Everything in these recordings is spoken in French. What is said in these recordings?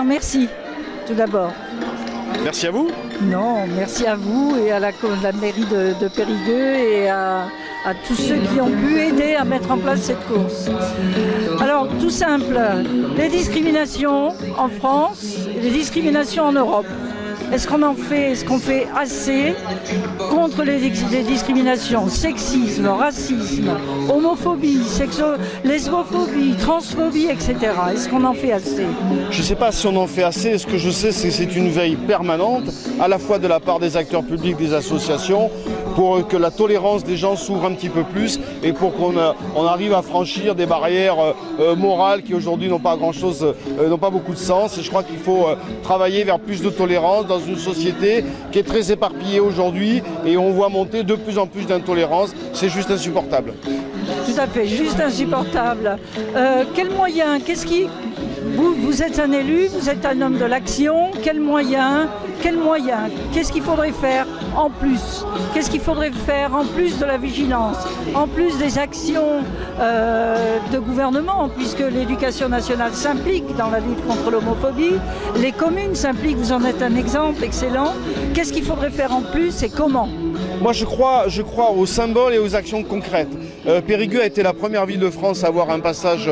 dire merci, tout d'abord. Merci à vous. Non, merci à vous et à la mairie de Périgueux et à tous ceux qui ont pu aider à mettre en place cette course. Alors, tout simple, les discriminations en France, les discriminations en Europe. Est-ce qu'on fait assez contre les discriminations, sexisme, racisme, homophobie, lesbophobie, transphobie, etc. Est-ce qu'on en fait assez? Je ne sais pas si on en fait assez. Ce que je sais, c'est que c'est une veille permanente, à la fois de la part des acteurs publics, des associations, pour que la tolérance des gens s'ouvre un petit peu plus et pour qu'on arrive à franchir des barrières morales qui aujourd'hui n'ont pas grand-chose, n'ont pas beaucoup de sens. Et je crois qu'il faut travailler vers plus de tolérance dans une société qui est très éparpillée aujourd'hui et on voit monter de plus en plus d'intolérance. C'est juste insupportable. Tout à fait, juste insupportable. Quels moyens, vous êtes un élu, vous êtes un homme de l'action, quels moyens, qu'est-ce qu'il faudrait faire en plus? Qu'est-ce qu'il faudrait faire en plus de la vigilance, en plus des actions de gouvernement, puisque l'éducation nationale s'implique dans la lutte contre l'homophobie, les communes s'impliquent, vous en êtes un exemple excellent. Qu'est-ce qu'il faudrait faire en plus et comment? Moi je crois aux symboles et aux actions concrètes. Périgueux a été la première ville de France à avoir un passage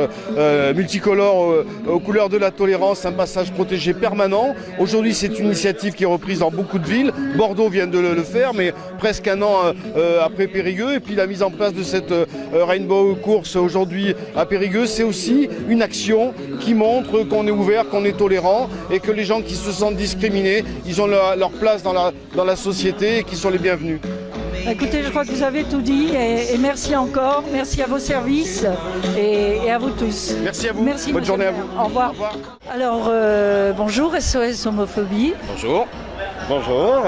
multicolore aux couleurs de la tolérance, un passage protégé permanent. Aujourd'hui c'est une initiative qui est reprise dans beaucoup de villes. Bordeaux vient de le faire, mais presque un an après Périgueux. Et puis la mise en place de cette Rainbow Course aujourd'hui à Périgueux, c'est aussi une action qui montre qu'on est ouvert, qu'on est tolérant et que les gens qui se sentent discriminés, ils ont leur place dans la société et qui sont les bienvenus. Écoutez, je crois que vous avez tout dit et merci encore, merci à vos services et à vous tous. Merci à vous, merci, bonne journée à vous. Au revoir. Alors, bonjour SOS Homophobie. Bonjour. Bonjour.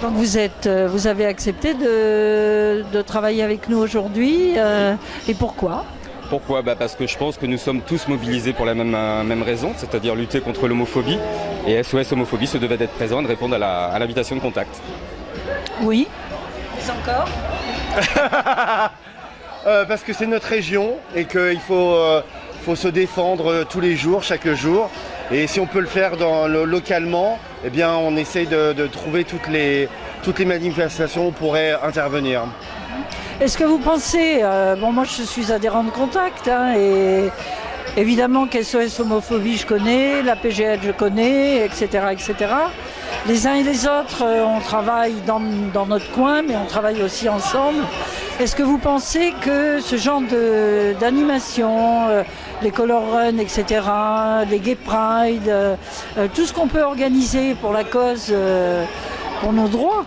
Donc vous avez accepté de travailler avec nous aujourd'hui et pourquoi ? Pourquoi ? Parce que je pense que nous sommes tous mobilisés pour la même raison, c'est-à-dire lutter contre l'homophobie. Et SOS Homophobie se devait d'être présent et de répondre à l'invitation de contact. Oui. Encore parce que c'est notre région et qu'il faut se défendre tous les jours, chaque jour. Et si on peut le faire localement, eh bien on essaye de trouver toutes les manifestations où on pourrait intervenir. Est-ce que vous pensez, moi je suis adhérent de Contact et évidemment qu'SOS Homophobie je connais, la PGL je connais, etc. etc. Les uns et les autres, on travaille dans notre coin, mais on travaille aussi ensemble. Est-ce que vous pensez que ce genre d'animation, les Color Run, etc., les Gay Pride, tout ce qu'on peut organiser pour la cause, pour nos droits,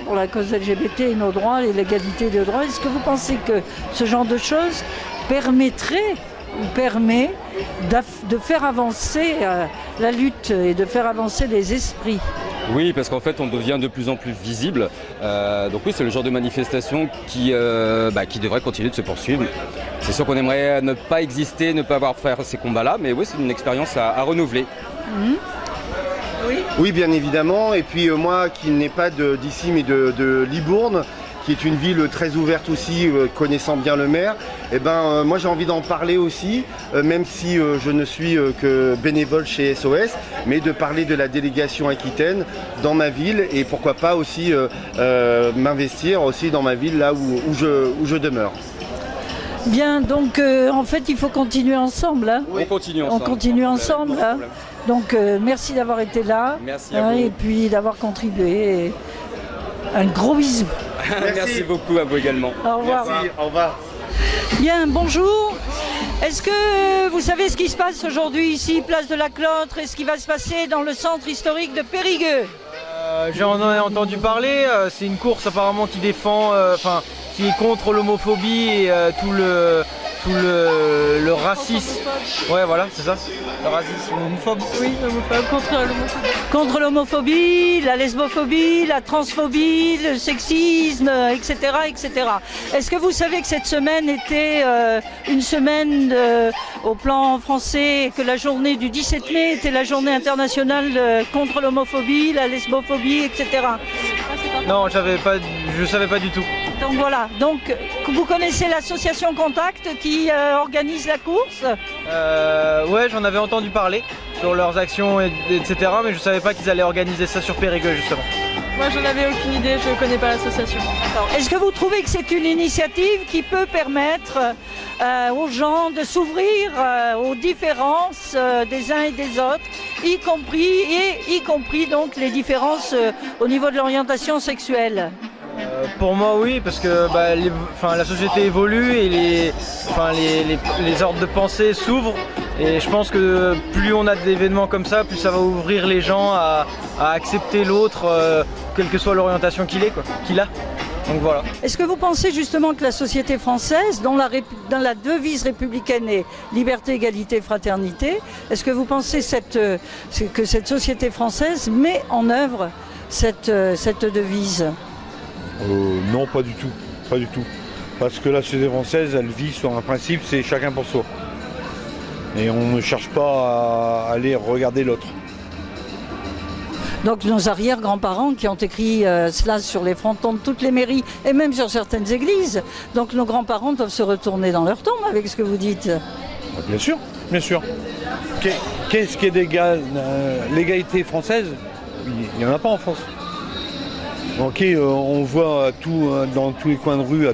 pour la cause LGBT et nos droits, et l'égalité des droits, est-ce que vous pensez que ce genre de choses permet de faire avancer la lutte et de faire avancer les esprits? Oui, parce qu'en fait, on devient de plus en plus visible. Donc oui, c'est le genre de manifestation qui devrait continuer de se poursuivre. C'est sûr qu'on aimerait ne pas exister, ne pas avoir à faire ces combats-là, mais oui, c'est une expérience à renouveler. Mmh. Oui, bien évidemment. Et puis moi, qui n'ai pas d'ici, mais de Libourne, qui est une ville très ouverte aussi, connaissant bien le maire, moi j'ai envie d'en parler aussi, même si je ne suis que bénévole chez SOS, mais de parler de la délégation Aquitaine dans ma ville et pourquoi pas aussi m'investir aussi dans ma ville là où je demeure. Bien, donc en fait il faut continuer ensemble. Hein. Oui. On continue ensemble. Hein. Donc merci d'avoir été là. Merci à vous. Et puis d'avoir contribué. Et un gros bisou. Merci beaucoup à vous également. Au revoir. Merci, au revoir. Bien, bonjour. Est-ce que vous savez ce qui se passe aujourd'hui ici, place de la Clotre, et ce qui va se passer dans le centre historique de Périgueux? J'en ai entendu parler, c'est une course apparemment qui défend, qui est contre l'homophobie et tout le racisme. Ouais, voilà, c'est ça. Le racisme homophobe. Oui, contre l'homophobie. Contre l'homophobie, la lesbophobie, la transphobie, le sexisme, etc., etc. Est-ce que vous savez que cette semaine était une semaine au plan français, que la journée du 17 mai était la journée internationale contre l'homophobie, la lesbophobie, etc. Non, je savais pas du tout. Donc voilà, donc vous connaissez l'association Contact qui organise la course? Ouais, j'en avais entendu parler sur leurs actions, etc. Mais je savais pas qu'ils allaient organiser ça sur Périgueux justement. Moi, j'en avais aucune idée, je ne connais pas l'association. Est-ce que vous trouvez que c'est une initiative qui peut permettre aux gens de s'ouvrir aux différences des uns et des autres, y compris donc les différences au niveau de l'orientation sexuelle? Pour moi, oui, parce que la société évolue et les ordres de pensée s'ouvrent. Et je pense que plus on a d'événements comme ça, plus ça va ouvrir les gens à accepter l'autre, quelle que soit l'orientation qu'il a. Donc voilà. Est-ce que vous pensez justement que la société française, dont la devise républicaine est liberté, égalité, fraternité, est-ce que vous pensez que cette société française met en œuvre cette devise? Non, pas du tout. Pas du tout. Parce que la société française, elle vit sur un principe, c'est chacun pour soi. Et on ne cherche pas à aller regarder l'autre. Donc nos arrière-grands-parents qui ont écrit cela sur les frontons de toutes les mairies et même sur certaines églises. Donc nos grands-parents doivent se retourner dans leur tombe avec ce que vous dites. Bien sûr, bien sûr. Qu'est-ce qui est d'égal? L'égalité française, il n'y en a pas en France. Ok, on voit dans tous les coins de rue,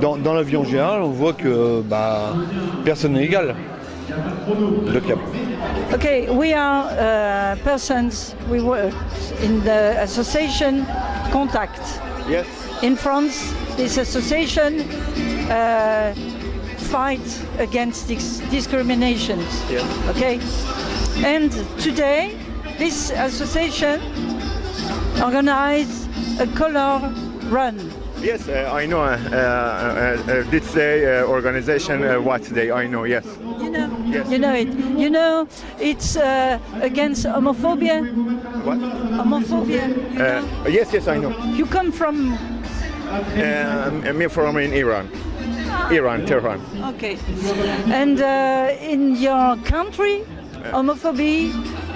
dans la vie en général, on voit que personne n'est égal. Okay, we are persons. We work in the association Contact. Yes. In France, this association fights against discriminations. Yes. Okay, and today this association organize a color run. Yes, I know. This day organization, what day? I know. Yes. You know, Yes. you know it. You know, it's against homophobia. What? Homophobia. You know? Yes, I know. You come from. Me from in Iran. Iran, Tehran. Okay. And in your country, homophobia.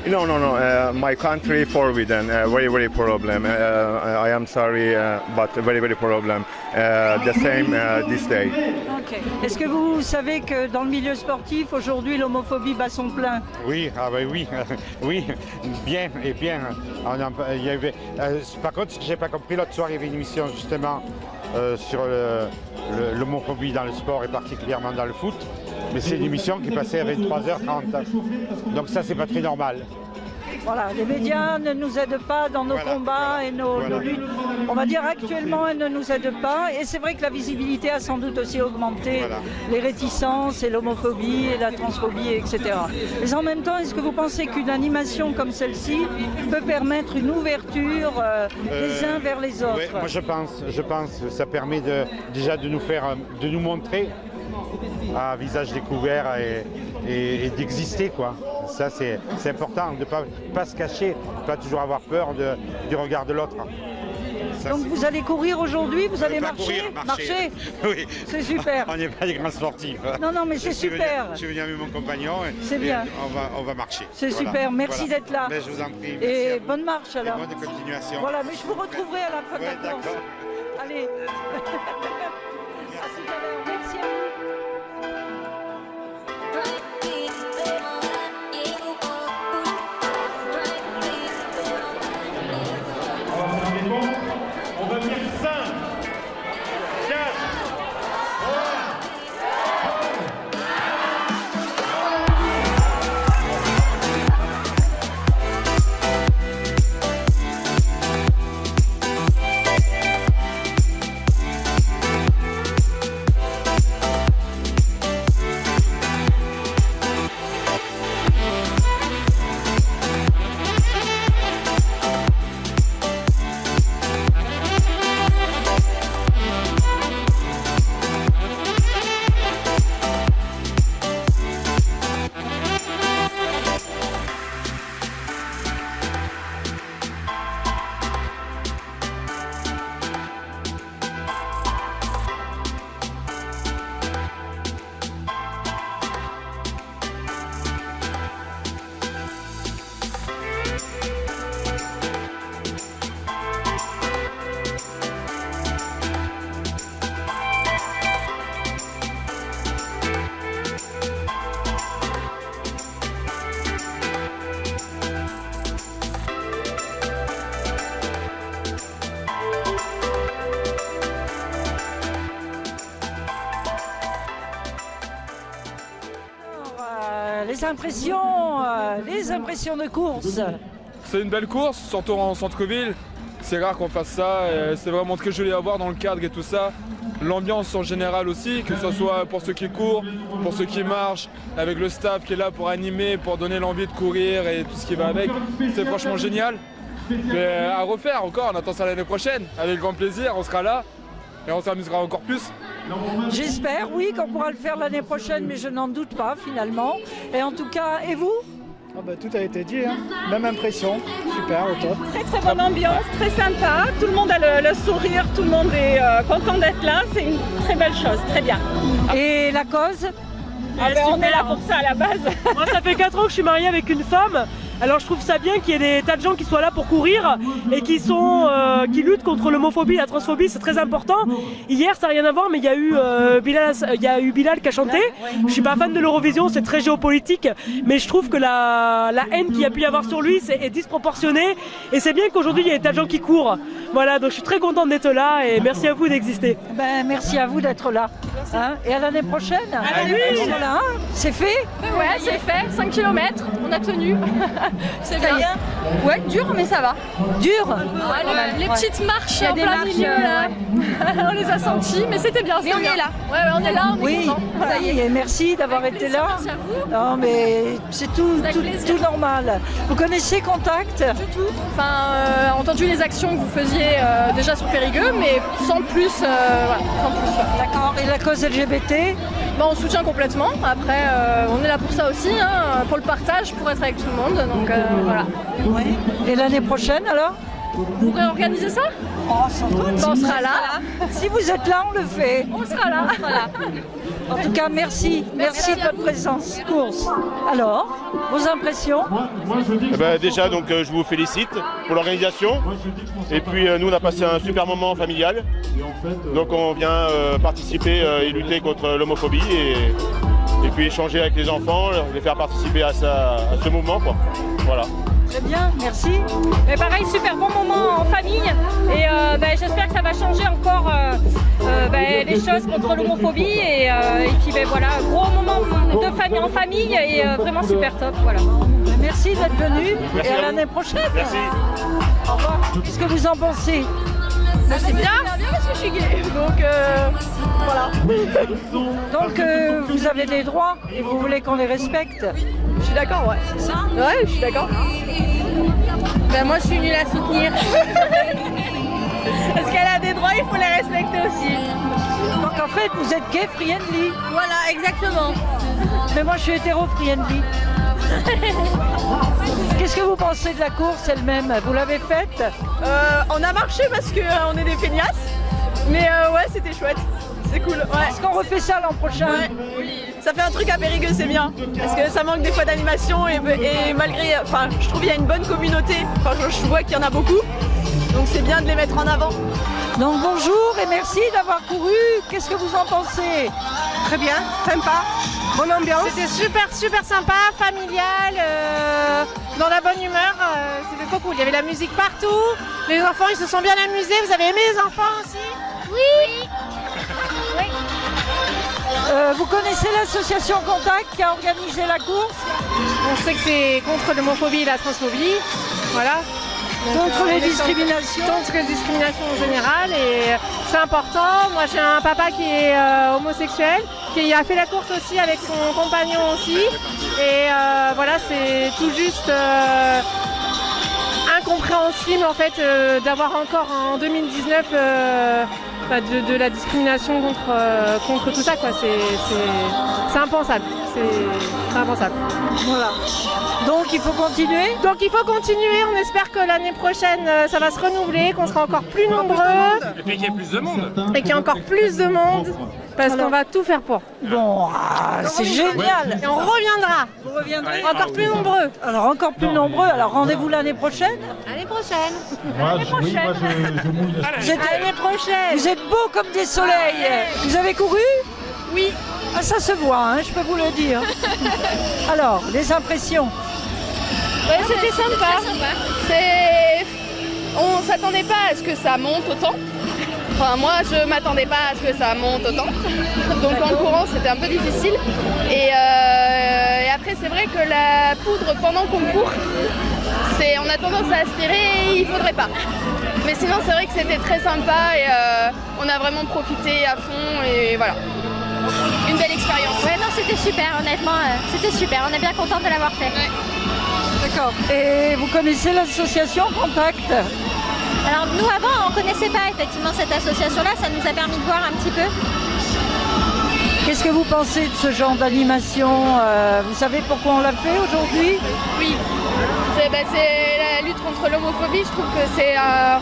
No. My country forbidden. Very problem. I am sorry, but very problem. The same this day. Okay. Est-ce que vous savez que dans le milieu sportif, aujourd'hui, l'homophobie bat son plein? Oui, oui, oui, bien et bien. Il y avait, par contre, ce que j'ai pas compris, l'autre soir, il y avait une émission justement sur l'homophobie dans le sport et particulièrement dans le foot. Mais c'est une émission qui passait à 23h30. Donc ça, c'est pas très normal. Voilà, les médias ne nous aident pas dans nos combats et nos luttes. On va dire actuellement, elles ne nous aident pas. Et c'est vrai que la visibilité a sans doute aussi augmenté les réticences et l'homophobie et la transphobie, etc. Mais en même temps, est-ce que vous pensez qu'une animation comme celle-ci peut permettre une ouverture des uns vers les autres? Ouais, moi je pense que ça permet déjà de nous montrer à visage découvert et d'exister, quoi. Ça c'est important, de ne pas se cacher, de ne pas toujours avoir peur du regard de l'autre. Donc vous allez courir aujourd'hui, vous allez marcher? Marcher. Oui. C'est super. On n'est pas des grands sportifs. Non, mais c'est super. Je suis venu avec mon compagnon. C'est bien. On va marcher. C'est super, merci d'être là. Mais je vous en prie. Et bonne marche alors. Et bonne continuation. Voilà, mais je vous retrouverai à la fin de la course. D'accord. Allez. À tout à l'heure, merci à vous. On va dire 5, 4, impressions de course. C'est une belle course, surtout en centre-ville. C'est rare qu'on fasse ça, et c'est vraiment très joli à voir dans le cadre et tout ça. L'ambiance en général aussi, que ce soit pour ceux qui courent, pour ceux qui marchent, avec le staff qui est là pour animer, pour donner l'envie de courir et tout ce qui va avec. C'est franchement génial. Mais à refaire encore, on attend ça l'année prochaine. Avec grand plaisir, on sera là et on s'amusera encore plus. J'espère, oui, qu'on pourra le faire l'année prochaine, mais je n'en doute pas finalement. Et en tout cas, et vous ? Tout a été dit, hein. Même impression, super, au top. Très bonne ambiance, très sympa, tout le monde a le sourire, tout le monde est content d'être là, c'est une très belle chose, très bien. Et la cause ? On est là pour ça à la base. Moi ça fait 4 ans que je suis mariée avec une femme, alors je trouve ça bien qu'il y ait des tas de gens qui soient là pour courir et qui luttent contre l'homophobie, la transphobie, c'est très important. Hier ça n'a rien à voir, mais il y a eu Bilal qui a chanté. Je suis pas fan de l'Eurovision, c'est très géopolitique, mais je trouve que la haine qu'il y a pu y avoir sur lui est disproportionnée et c'est bien qu'aujourd'hui il y ait des tas de gens qui courent. Voilà, donc je suis très contente d'être là et merci à vous d'exister. Merci à vous d'être là. Hein, et à l'année prochaine. Voilà, hein, c'est fait. Ouais, c'est fait. 5 km, on a tenu. C'est bien. Ouais, dur, mais ça va. Dur. Les petites marches en plein milieu, là. On les a senties, mais c'était bien. Mais on est là. Ouais, on est là, on est content. Ça y est, merci d'avoir été là. Merci à vous. Non, mais c'est tout normal. Vous connaissez Contact ? Du tout. Enfin, entendu les actions que vous faisiez déjà sur Périgueux, mais sans plus. Voilà, sans plus. D'accord. Et la cause LGBT ? On soutient complètement. Après, on est là pour ça aussi, hein, pour le partage, pour être avec tout le monde. Donc voilà. Oui. Et l'année prochaine alors ? Vous réorganisez ça ? Sans doute. On sera là. Si vous êtes là, on le fait. On sera là. Voilà. En tout cas, merci de votre présence. Course. Alors, vos impressions ? Déjà, donc, je vous félicite pour l'organisation. Et puis, nous, on a passé un super moment familial. Donc, on vient participer et lutter contre l'homophobie et puis échanger avec les enfants, les faire participer à ce mouvement, quoi. Voilà. Très bien, merci. Mais pareil, super bon moment en famille et j'espère que ça va changer encore les choses contre l'homophobie et puis voilà, gros moment de famille en famille et vraiment super top. Voilà. Merci d'être venu et à l'année prochaine. Merci. Au revoir. Qu'est-ce que vous en pensez ? C'est bien parce que je suis gay. Donc voilà. Donc vous avez des droits et vous voulez qu'on les respecte ? Je suis d'accord, ouais. C'est ça ? Ouais, je suis d'accord. Moi je suis nulle à soutenir. Parce qu'elle a des droits, il faut les respecter aussi. Donc en fait, vous êtes gay friendly. Voilà, exactement. Mais moi je suis hétéro friendly. Qu'est-ce que vous pensez de la course elle-même ? Vous l'avez faite ? On a marché parce qu'on est des feignasses. Mais ouais, c'était chouette. C'est cool. Ouais. Est-ce qu'on refait ça l'an prochain ? Ouais. Oui. Ça fait un truc à Périgueux, c'est bien. Parce que ça manque des fois d'animation et malgré. Enfin, je trouve qu'il y a une bonne communauté. Enfin, je vois qu'il y en a beaucoup. Donc c'est bien de les mettre en avant. Donc bonjour et merci d'avoir couru. Qu'est-ce que vous en pensez ? Très bien, sympa. Bonne ambiance. C'était super sympa, familial, dans la bonne humeur. C'était trop cool. Il y avait la musique partout. Les enfants, ils se sont bien amusés. Vous avez aimé les enfants aussi ? Oui. Vous connaissez l'association Contact qui a organisé la course ? On sait que c'est contre l'homophobie et la transphobie. Voilà. Contre les discriminations. Contre les discriminations en général et c'est important. Moi j'ai un papa qui est homosexuel, qui a fait la course aussi avec son compagnon aussi. Et voilà, c'est tout juste incompréhensible en fait d'avoir encore en 2019 de la discrimination contre tout ça, quoi. C'est impensable. C'est impensable. Voilà. Donc il faut continuer. On espère que l'année prochaine ça va se renouveler, qu'on sera encore plus nombreux. Et puis qu'il y ait plus de monde. Et qu'il y ait encore plus de monde. Parce qu'on va tout faire pour. Bon, c'est génial. Et on reviendra. Vous reviendrez encore plus nombreux. Alors encore plus nombreux. Alors rendez-vous l'année prochaine. L'année prochaine. Moi, je mouille. L'année prochaine. Vous êtes beaux comme des soleils. Vous avez couru ? Oui. Ah, ça se voit, hein, je peux vous le dire. Alors, les impressions ? Ouais, c'était sympa. On s'attendait pas à ce que ça monte autant. Enfin, moi, je m'attendais pas à ce que ça monte autant. Donc en courant, c'était un peu difficile. Et après c'est vrai que la poudre pendant qu'on court, on a tendance à aspirer et il faudrait pas. Mais sinon c'est vrai que c'était très sympa et on a vraiment profité à fond et voilà. Une belle expérience. Ouais, non, c'était super, honnêtement, c'était super. On est bien contents de l'avoir fait. Ouais. D'accord. Et vous connaissez l'association Contact? Alors nous avant on ne connaissait pas effectivement cette association-là, ça nous a permis de voir un petit peu. Qu'est-ce que vous pensez de ce genre d'animation? Vous savez pourquoi on l'a fait aujourd'hui? Oui, c'est la lutte contre l'homophobie, je trouve que c'est un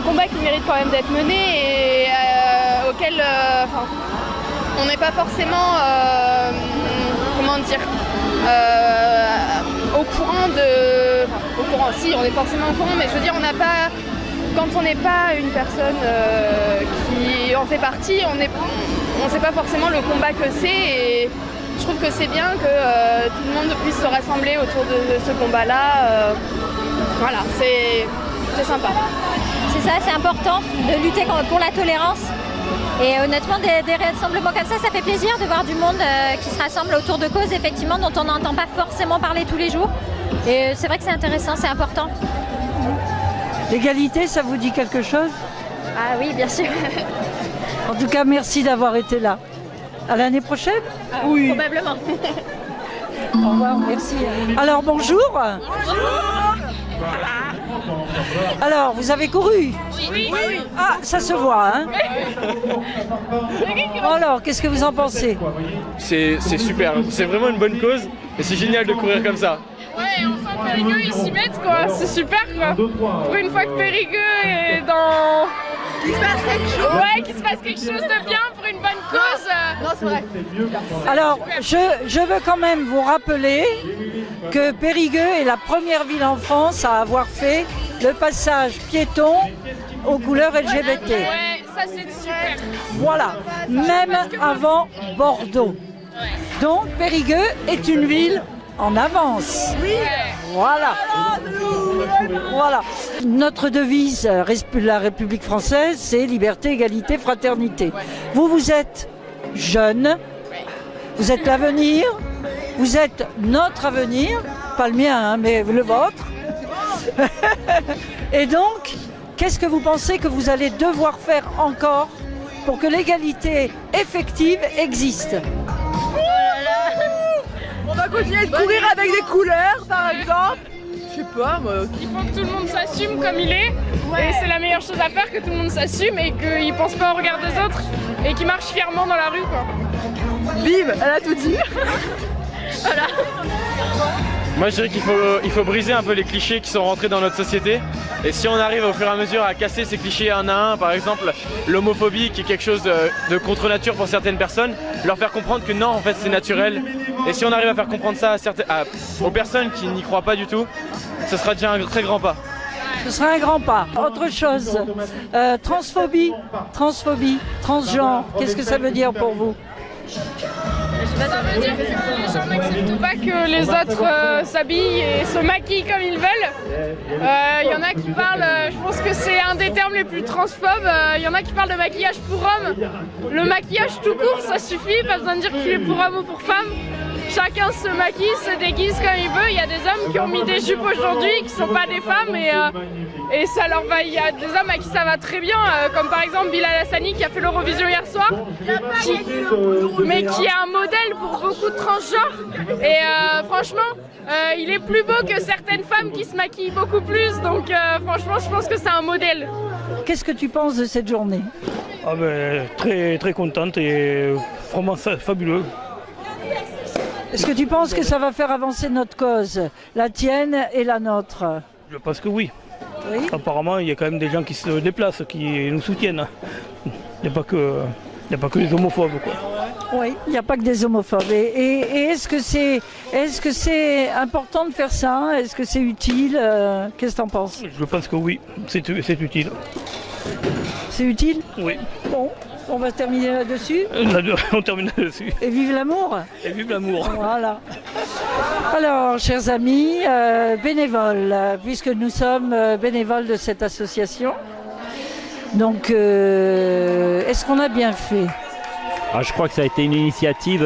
combat qui mérite quand même d'être mené et auquel on n'est pas forcément, comment dire, au courant de... Au courant, si, on est forcément au courant, mais je veux dire, on n'a pas... Quand on n'est pas une personne qui en fait partie, on ne sait pas forcément le combat que c'est et je trouve que c'est bien que tout le monde puisse se rassembler autour de ce combat-là. Voilà, c'est sympa. C'est ça, c'est important de lutter pour la tolérance. Et honnêtement, des rassemblements comme ça fait plaisir de voir du monde qui se rassemble autour de causes, effectivement, dont on n'entend pas forcément parler tous les jours. Et c'est vrai que c'est intéressant, c'est important. L'égalité, ça vous dit quelque chose? Ah oui, bien sûr. En tout cas, merci d'avoir été là. À l'année prochaine? Oui. Probablement. Au revoir, merci. Alors, bonjour. Bonjour. Alors, vous avez couru? Oui. Ah, ça se voit, hein? Alors, qu'est-ce que vous en pensez? C'est super, c'est vraiment une bonne cause et c'est génial de courir comme ça. Ouais, enfin Périgueux ils s'y mettent quoi, c'est super quoi. Pour une fois que Périgueux est dans... Qu'il se passe quelque chose. Ouais, qu'il se passe quelque chose de bien pour une bonne cause. Non, c'est vrai. Alors, je veux quand même vous rappeler que Périgueux est la première ville en France à avoir fait le passage piéton aux couleurs LGBT. Ouais, ça c'est super. Voilà, même avant Bordeaux. Donc Périgueux est une ville en avance. Oui. Voilà. Voilà. Notre devise, la République française, c'est liberté, égalité, fraternité. Vous êtes jeunes, vous êtes l'avenir, vous êtes notre avenir, pas le mien, hein, mais le vôtre. Et donc, qu'est-ce que vous pensez que vous allez devoir faire encore pour que l'égalité effective existe? On va continuer de courir avec des couleurs, par exemple. Je sais pas, moi. Il faut que tout le monde s'assume comme il est. Ouais. Et c'est la meilleure chose à faire, que tout le monde s'assume et qu'il ne pense pas au regard des autres et qu'il marche fièrement dans la rue, quoi. Bim, elle a tout dit. Voilà. Moi je dirais qu'il faut briser un peu les clichés qui sont rentrés dans notre société. Et si on arrive au fur et à mesure à casser ces clichés un à un, par exemple l'homophobie qui est quelque chose de contre-nature pour certaines personnes, leur faire comprendre que non, en fait c'est naturel. Et si on arrive à faire comprendre ça aux personnes qui n'y croient pas du tout, ce sera déjà un très grand pas. Ce sera un grand pas. Autre chose, transphobie, transgenre, qu'est-ce que ça veut dire pour vous? Ça veut dire que les gens n'acceptent pas que les autres s'habillent et se maquillent comme ils veulent. Il y en a qui parlent, je pense que c'est un des termes les plus transphobes, il y en a qui parlent de maquillage pour hommes. Le maquillage tout court, ça suffit, pas besoin de dire qu'il est pour homme ou pour femme. Chacun se maquille, se déguise comme il veut. Il y a des hommes qui ont mis des jupes aujourd'hui, qui ne sont pas des femmes et ça leur va. Il y a des hommes à qui ça va très bien, comme par exemple Bilal Hassani qui a fait l'Eurovision hier soir, mais qui est un modèle pour beaucoup de transgenres. Et franchement, il est plus beau que certaines femmes qui se maquillent beaucoup plus. Donc franchement, je pense que c'est un modèle. Qu'est-ce que tu penses de cette journée? Ah ben, très contente et vraiment fabuleux. Est-ce que tu penses que ça va faire avancer notre cause, la tienne et la nôtre? Je pense que oui. Oui. Apparemment, il y a quand même des gens qui se déplacent, qui nous soutiennent. Il n'y a pas que les homophobes, quoi. Oui, il n'y a pas que des homophobes. Et est-ce que c'est important de faire ça? Est-ce que c'est utile? Qu'est-ce que tu en penses? Je pense que oui, c'est utile. C'est utile? Oui. Bon. On va terminer là-dessus. On termine là-dessus. Et vive l'amour. Et vive l'amour. Voilà. Alors, chers amis, bénévoles, puisque nous sommes bénévoles de cette association, donc est-ce qu'on a bien fait? Je crois que ça a été une initiative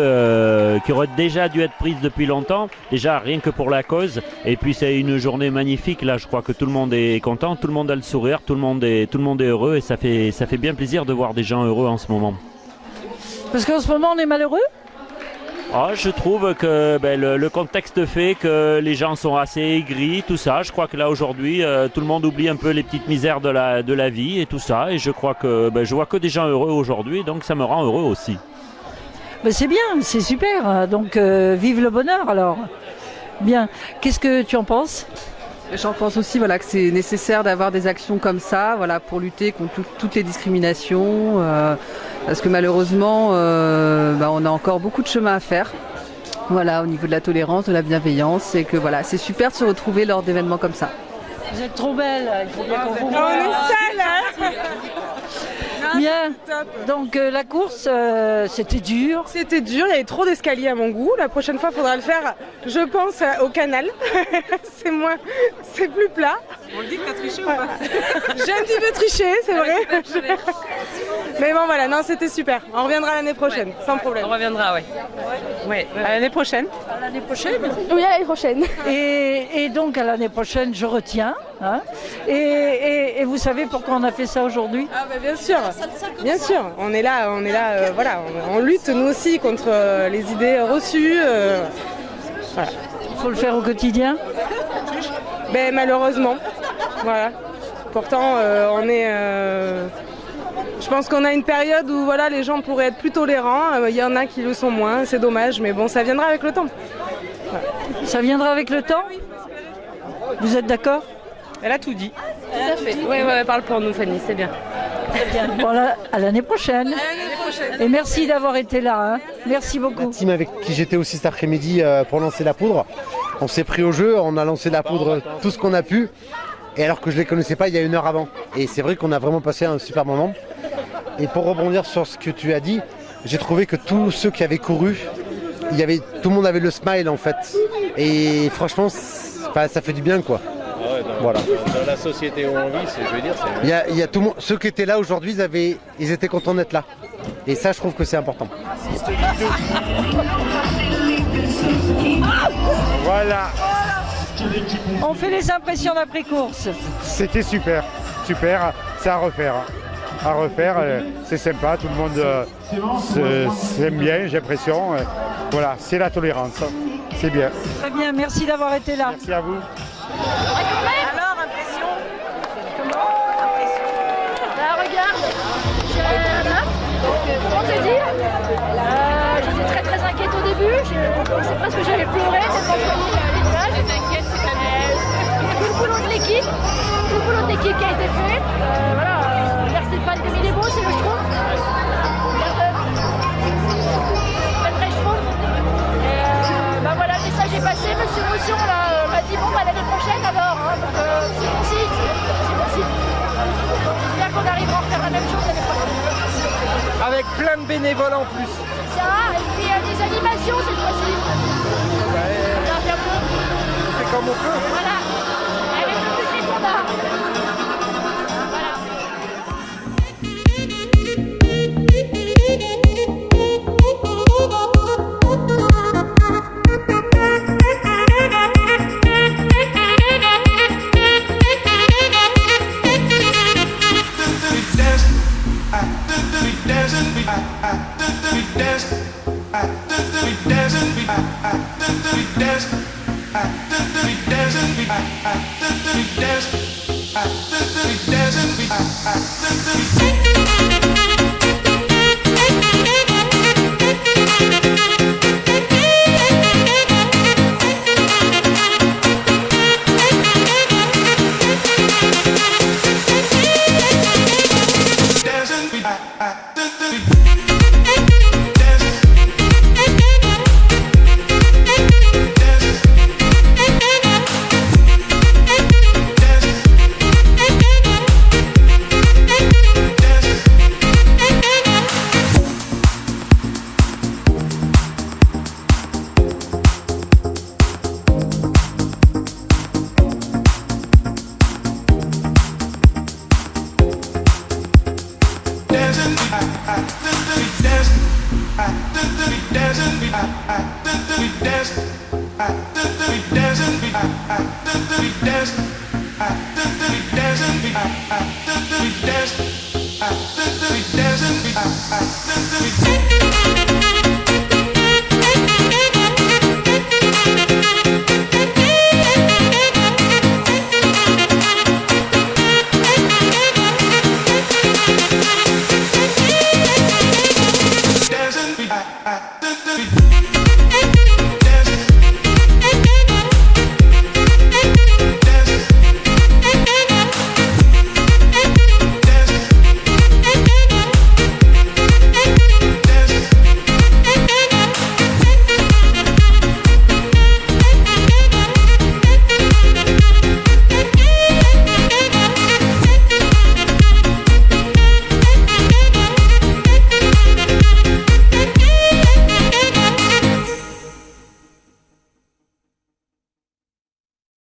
qui aurait déjà dû être prise depuis longtemps, déjà rien que pour la cause. Et puis c'est une journée magnifique, là je crois que tout le monde est content, tout le monde a le sourire, tout le monde est heureux et ça fait bien plaisir de voir des gens heureux en ce moment. Parce qu'en ce moment on est malheureux ? Je trouve que le contexte fait que les gens sont assez aigris, tout ça. Je crois que là aujourd'hui, tout le monde oublie un peu les petites misères de la vie et tout ça. Et je crois que je vois que des gens heureux aujourd'hui, donc ça me rend heureux aussi. C'est bien, c'est super. Donc vive le bonheur alors. Bien. Qu'est-ce que tu en penses ? J'en pense aussi que c'est nécessaire d'avoir des actions comme ça pour lutter contre toutes les discriminations. Parce que malheureusement, on a encore beaucoup de chemin à faire. Au niveau de la tolérance, de la bienveillance. Et que c'est super de se retrouver lors d'événements comme ça. Vous êtes trop belle, il faut bien qu'on vous voit. On est sale, Bien. Donc la course, c'était dur. C'était dur, il y avait trop d'escaliers à mon goût. La prochaine fois, il faudra le faire, je pense, au canal. C'est plus plat. On le dit que t'as triché ou pas ? J'ai un petit peu triché, c'est vrai. Mais bon, non, c'était super. On reviendra l'année prochaine, sans problème. On reviendra, ouais. À l'année prochaine. À l'année prochaine ? Oui, à l'année prochaine. Et donc, à l'année prochaine, je retiens. Et vous savez pourquoi on a fait ça aujourd'hui ? Bien sûr. Bien sûr, on est là, on lutte nous aussi contre les idées reçues. Il faut le faire au quotidien ? Malheureusement, Pourtant, je pense qu'on a une période où les gens pourraient être plus tolérants. Il y en a qui le sont moins, c'est dommage, mais bon, ça viendra avec le temps. Ça viendra avec le temps ? Vous êtes d'accord ? Elle a tout dit. Tout à fait. Oui, parle pour nous, Fanny, c'est bien. Très bien. Voilà, à l'année prochaine. Et merci d'avoir été là. Merci beaucoup. La team avec qui j'étais aussi cet après-midi pour lancer la poudre. On s'est pris au jeu, on a lancé la poudre tout ce qu'on a pu. Et alors que je ne les connaissais pas il y a 1 heure avant. Et c'est vrai qu'on a vraiment passé un super moment. Et pour rebondir sur ce que tu as dit, j'ai trouvé que tous ceux qui avaient couru, tout le monde avait le smile en fait. Et franchement, ça fait du bien quoi. Voilà. Dans la société où on vit, il y a tout le monde, ceux qui étaient là aujourd'hui, ils étaient contents d'être là. Et ça, je trouve que c'est important. Voilà. On fait les impressions d'après-course. C'était super, c'est à refaire. C'est sympa, tout le monde s'aime bien, j'ai l'impression. C'est la tolérance, c'est bien. Très bien, merci d'avoir été là. Merci à vous. Alors, impression ? Comment ? Impression ? Regarde, comment te dire, j'étais très inquiète au début, je pensais presque que j'allais pleurer, c'est pas les nuages. T'inquiète, c'est pas bien. Tout le boulot de l'équipe qui a été fait. Vers Stéphane Demilebo, c'est le Schtroumpf. Pas le vrai Schtroumpf. Le message est passé, monsieur Motion m'a dit l'année prochaine alors, donc c'est possible. J'espère qu'on arrivera à faire la même chose l'année prochaine. Avec plein de bénévoles en plus. Ça, et puis des animations cette fois-ci. On fait comme on peut. Voilà, avec le budget qu'on a. Dancing.